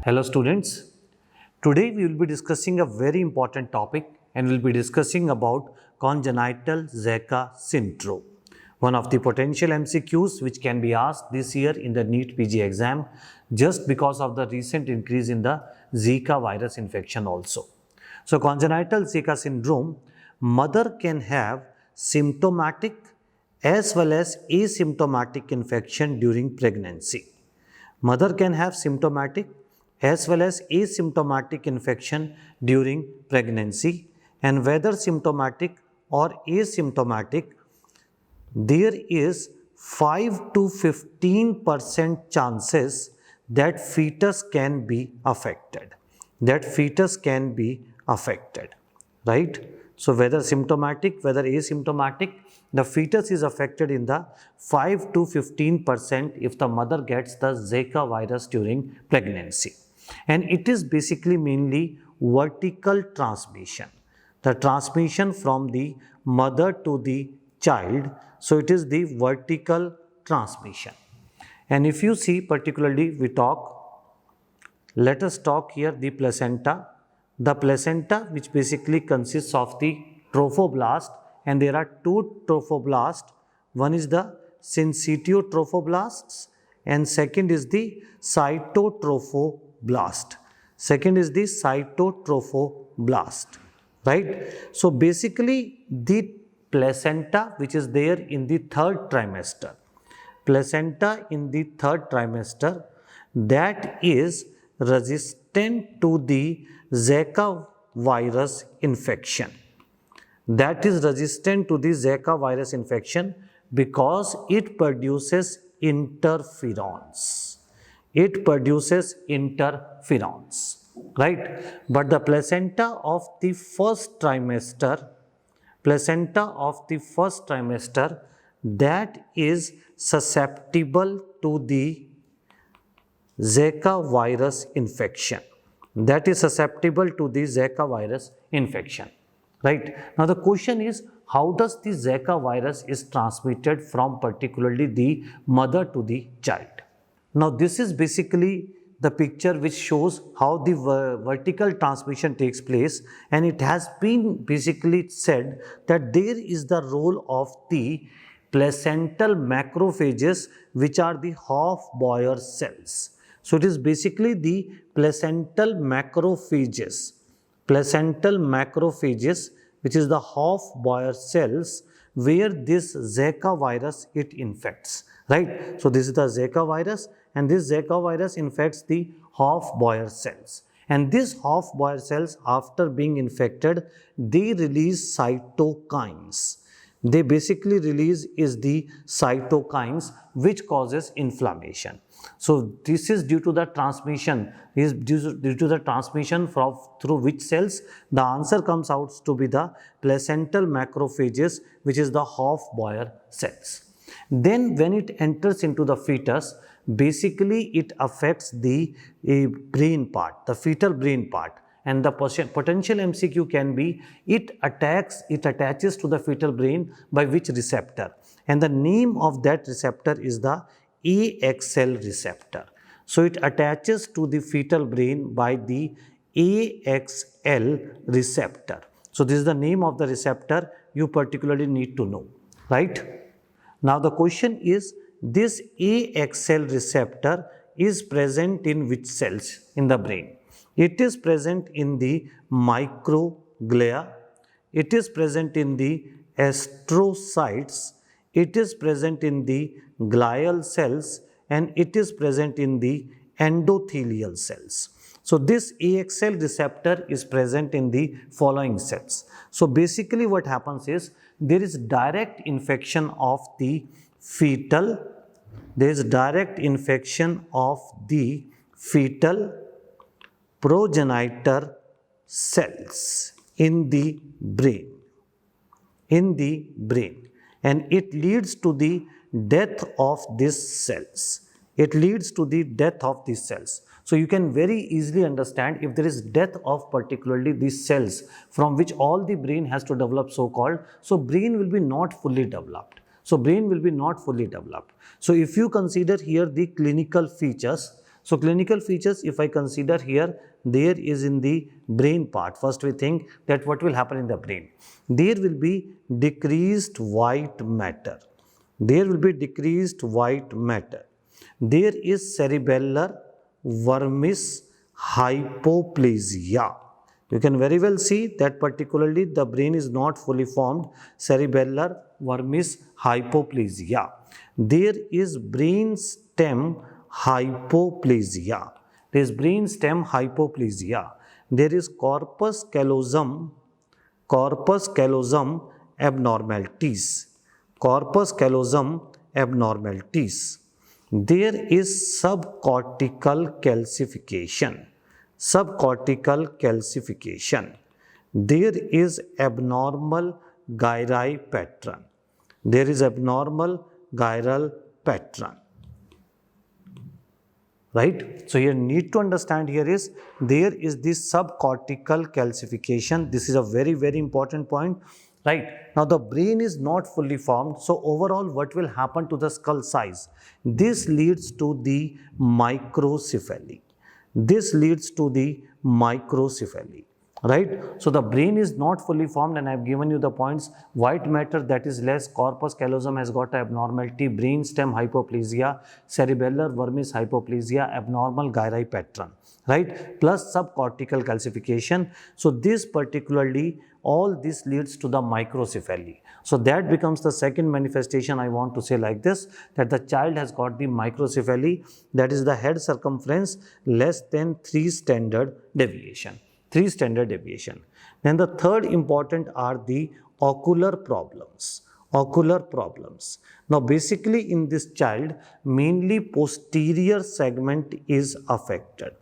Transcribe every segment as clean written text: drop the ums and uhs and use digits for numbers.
Hello students, today we will be discussing a very important topic and we will be discussing about congenital Zika syndrome. One of the potential MCQs which can be asked this year in the NEET PG exam just because of the recent increase in the Zika virus infection also. So congenital Zika syndrome, mother can have symptomatic as well as asymptomatic infection during pregnancy. Mother can have symptomatic as well as asymptomatic infection during pregnancy, and whether symptomatic or asymptomatic, there is 5 to 15% chances that fetus can be affected. Right? So whether symptomatic, whether asymptomatic, the fetus is affected in the 5 to 15% if the mother gets the Zika virus during pregnancy. And it is basically mainly vertical transmission, the transmission from the mother to the child. So it is the vertical transmission. And if you see particularly let us talk here the placenta. The placenta, which basically consists of the trophoblast, and there are two trophoblasts. One is the syncytiotrophoblasts and second is the cytotrophoblast. Right? So basically the placenta which is there in the third trimester, that is resistant to the Zika virus infection. Because it produces interferons. Right? But the placenta of the first trimester, that is susceptible to the Zika virus infection. Right? Now the question is, how does the Zika virus is transmitted from particularly the mother to the child? Now this is basically the picture which shows how the vertical transmission takes place, and it has been basically said that there is the role of the placental macrophages, which are the Hofbauer cells. So it is basically the placental macrophages, which is the Hofbauer cells, where this Zika virus it infects. Right? So this is the Zika virus, and this Zika virus infects the Hofbauer cells. And these Hofbauer cells, after being infected, they release cytokines. They basically release is the cytokines which causes inflammation. So this is due to the transmission, through which cells? The answer comes out to be the placental macrophages, which is the Hofbauer cells. Then when it enters into the fetus, basically it affects the brain part, the fetal brain part. And the potential MCQ can be, it attaches to the fetal brain by which receptor? And the name of that receptor is the AXL receptor. So it attaches to the fetal brain by the AXL receptor. So this is the name of the receptor you particularly need to know, right? Now the question is, this AXL receptor is present in which cells in the brain? It is present in the microglia, it is present in the astrocytes, it is present in the glial cells, and it is present in the endothelial cells. So this AXL receptor is present in the following cells. So basically what happens is, there is direct infection of the fetal progenitor cells in the brain, and it leads to the death of these cells. So you can very easily understand, if there is death of particularly these cells from which all the brain has to develop so-called, so brain will be not fully developed. So if you consider here the clinical features, So clinical features, if I consider here, there is in the brain part. First we think that what will happen in the brain. There will be decreased white matter. There will be decreased white matter. There is cerebellar vermis hypoplasia. You can very well see that particularly the brain is not fully formed, cerebellar vermis hypoplasia. There is brain stem hypoplasia. There is brain stem hypoplasia. There is corpus callosum abnormalities. Corpus callosum abnormalities. There is subcortical calcification. Subcortical calcification. There is abnormal gyri pattern. There is abnormal gyral pattern. Right? So here need to understand here is there is this subcortical calcification. This is a very, very important point. Right? Now the brain is not fully formed. So overall what will happen to the skull size? This leads to the microcephaly. This leads to the microcephaly. Right? So the brain is not fully formed, and I have given you the points. White matter, that is less. Corpus callosum has got an abnormality. Brain stem hypoplasia. Cerebellar vermis hypoplasia. Abnormal gyri pattern. Right? Plus subcortical calcification. So this particularly, all this leads to the microcephaly. So that becomes the second manifestation. I want to say like this, that the child has got the microcephaly, that is the head circumference less than 3 standard deviation. 3 standard deviation. Then the third important are the ocular problems. Ocular problems. Now basically in this child, mainly posterior segment is affected.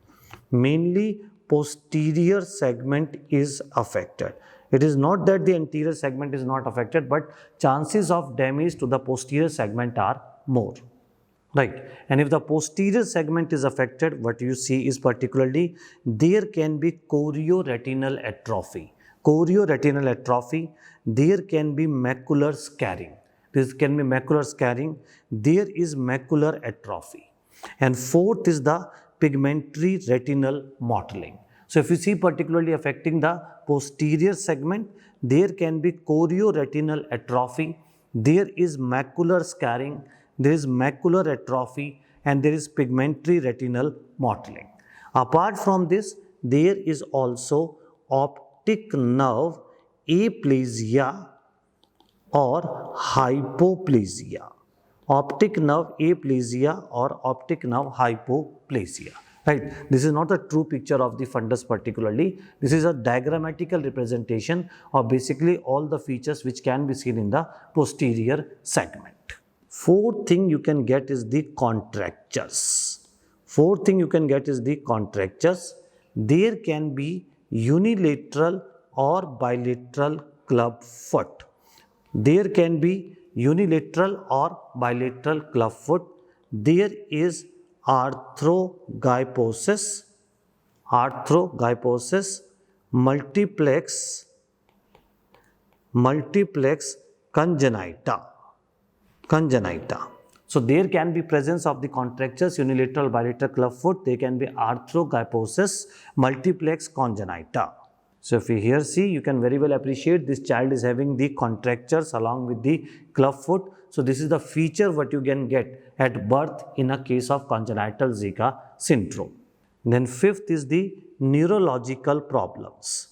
Mainly posterior segment is affected. It is not that the anterior segment is not affected, but chances of damage to the posterior segment are more. Right. And if the posterior segment is affected, what you see is particularly there can be chorioretinal atrophy. Chorioretinal atrophy, there can be macular scarring. This can be macular scarring. There is macular atrophy. And fourth is the pigmentary retinal mottling. So if you see particularly affecting the posterior segment, there can be chorioretinal atrophy. There is macular scarring. There is macular atrophy, and there is pigmentary retinal mottling. Apart from this, there is also optic nerve aplasia or hypoplasia. Optic nerve aplasia or optic nerve hypoplasia. Right. This is not a true picture of the fundus particularly. This is a diagrammatical representation of basically all the features which can be seen in the posterior segment. Fourth thing you can get is the contractures. Fourth thing you can get is the contractures. There can be unilateral or bilateral club foot. There can be unilateral or bilateral club foot. There is arthrogyposis, multiplex congenita. So there can be presence of the contractures, unilateral, bilateral club foot. There can be arthrogyposis, multiplex congenita. So if you here see, you can very well appreciate this child is having the contractures along with the club foot. So this is the feature what you can get at birth in a case of congenital Zika syndrome. Then fifth is the neurological problems.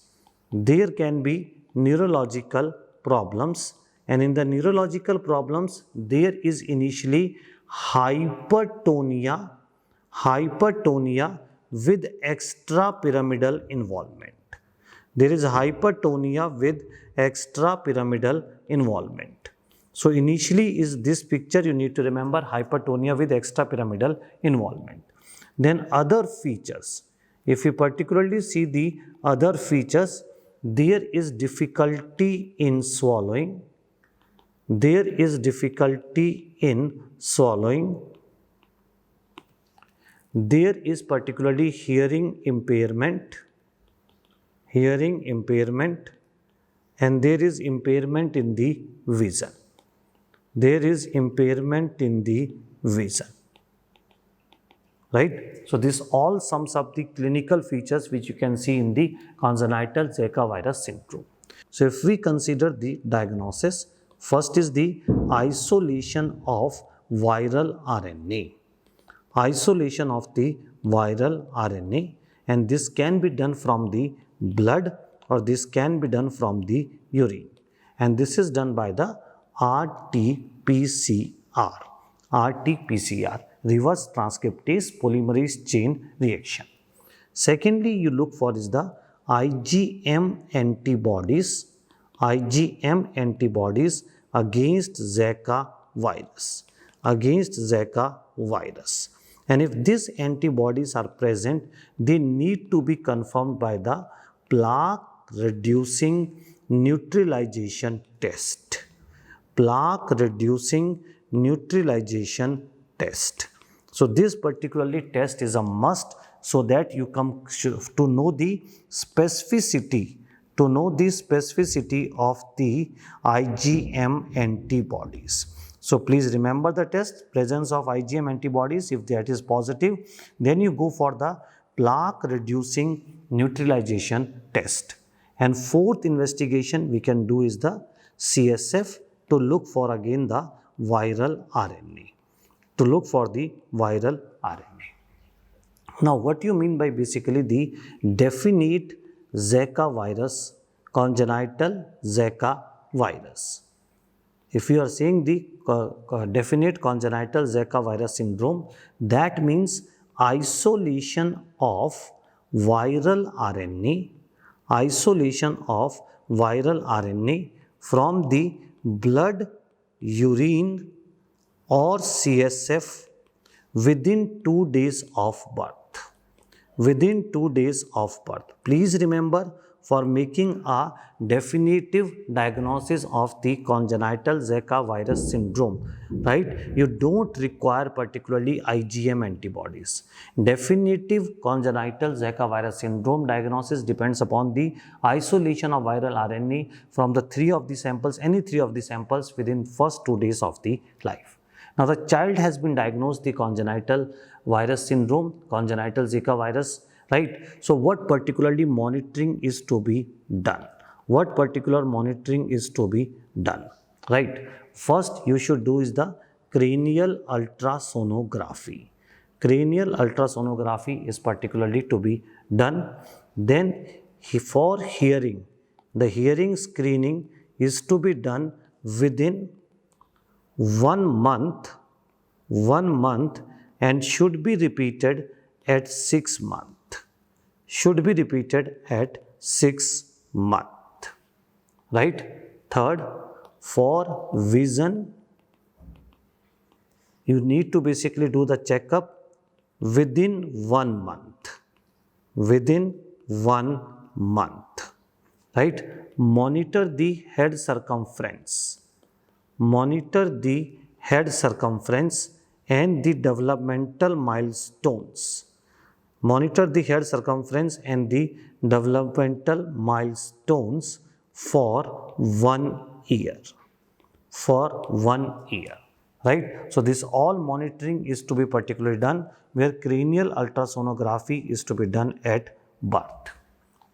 There can be neurological problems, and in the neurological problems, there is initially hypertonia with extrapyramidal involvement. There is hypertonia with extrapyramidal involvement. So initially is this picture, you need to remember, hypertonia with extrapyramidal involvement. Then other features. If you particularly see the other features, there is difficulty in swallowing. There is difficulty in swallowing. There is particularly hearing impairment, and there is impairment in the vision. There is impairment in the vision. right? So this all sums up the clinical features which you can see in the congenital Zika virus syndrome. So if we consider the diagnosis, first is the isolation of viral RNA. Isolation of the viral RNA, and this can be done from the blood or this can be done from the urine, and this is done by the RT-PCR. RT-PCR, reverse transcriptase polymerase chain reaction. Secondly, you look for is the IgM antibodies, IgM antibodies against Zika virus, against Zika virus. And if these antibodies are present, they need to be confirmed by the plaque reducing neutralization test. Plaque reducing neutralization test. So this particularly test is a must so that you come to know the specificity, of the IgM antibodies. So please remember the test, presence of IgM antibodies. If that is positive, then you go for the plaque reducing neutralization test. And fourth investigation we can do is the CSF to look for again the viral RNA. To look for the viral RNA. Now what you mean by basically the definite Zika virus, congenital Zika virus? If you are saying the definite congenital Zika virus syndrome, that means isolation of viral RNA, isolation of viral RNA from the blood, urine or CSF within 2 days of birth. Within 2 days of birth. Please remember, for making a definitive diagnosis of the congenital Zika virus syndrome, right, you don't require particularly IgM antibodies. Definitive congenital Zika virus syndrome diagnosis depends upon the isolation of viral RNA from the any three of the samples within first 2 days of the life. Now the child has been diagnosed the congenital virus syndrome, congenital Zika virus, right? So what particularly monitoring is to be done? What particular monitoring is to be done, right? First you should do is the cranial ultrasonography. Cranial ultrasonography is particularly to be done. Then for hearing, the hearing screening is to be done within 1 month and should be repeated at 6 months. Should be repeated at 6 months. Right? Third, for vision, you need to basically do the checkup within 1 month. Within 1 month. Right? Monitor the head circumference. Monitor the head circumference and the developmental milestones. Monitor the head circumference and the developmental milestones for 1 year. For 1 year. Right? So this all monitoring is to be particularly done where cranial ultrasonography is to be done at birth.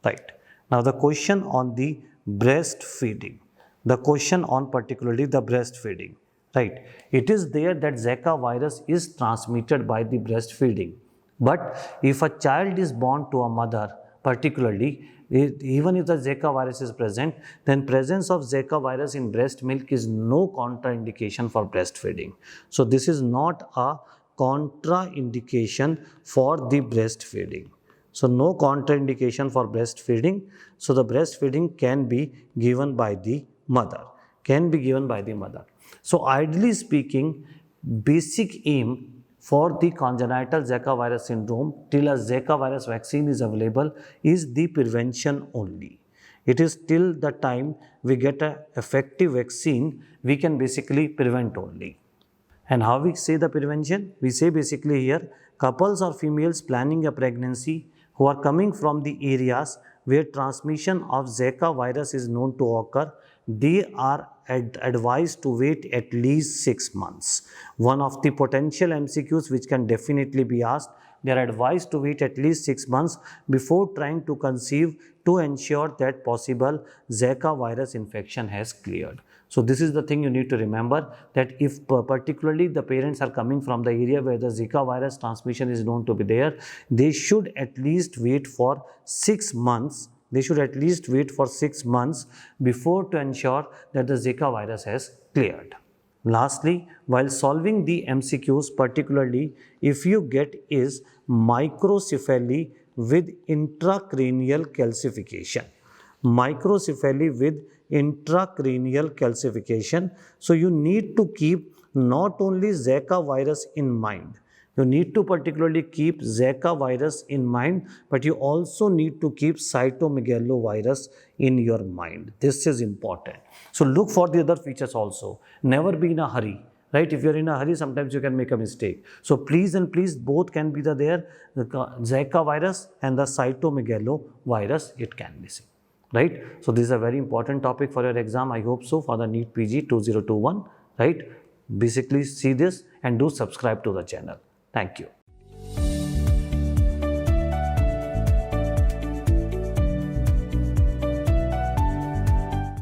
Right? Now the question on the breastfeeding. The question on particularly the breastfeeding, right? It is there that Zika virus is transmitted by the breastfeeding. But if a child is born to a mother, particularly, even if the Zika virus is present, then presence of Zika virus in breast milk is no contraindication for breastfeeding. So this is not a contraindication for the breastfeeding. So no contraindication for breastfeeding. So the breastfeeding can be given by the mother, So ideally speaking, basic aim for the congenital Zika virus syndrome till a Zika virus vaccine is available is the prevention only. It is till the time we get an effective vaccine, we can basically prevent only. And how we say the prevention? We say basically here, couples or females planning a pregnancy who are coming from the areas where transmission of Zika virus is known to occur, they are advised to wait at least 6 months. One of the potential MCQs which can definitely be asked, they are advised to wait at least 6 months before trying to conceive to ensure that possible Zika virus infection has cleared. So this is the thing you need to remember, that if particularly the parents are coming from the area where the Zika virus transmission is known to be there, they should at least wait for 6 months. They should at least wait for 6 months before to ensure that the Zika virus has cleared. Lastly, while solving the MCQs, particularly if you get is microcephaly with intracranial calcification. Microcephaly with intracranial calcification. So you need to keep not only Zika virus in mind, you need to particularly keep Zika virus in mind, but you also need to keep cytomegalovirus in your mind. This is important. So look for the other features also. Never be in a hurry. Right? If you're in a hurry, sometimes you can make a mistake. So please and please, both can be there. The Zika virus and the cytomegalovirus, it can be seen. Right? So this is a very important topic for your exam. I hope so, for the NEET PG 2021. Right? Basically see this and do subscribe to the channel. Thank you.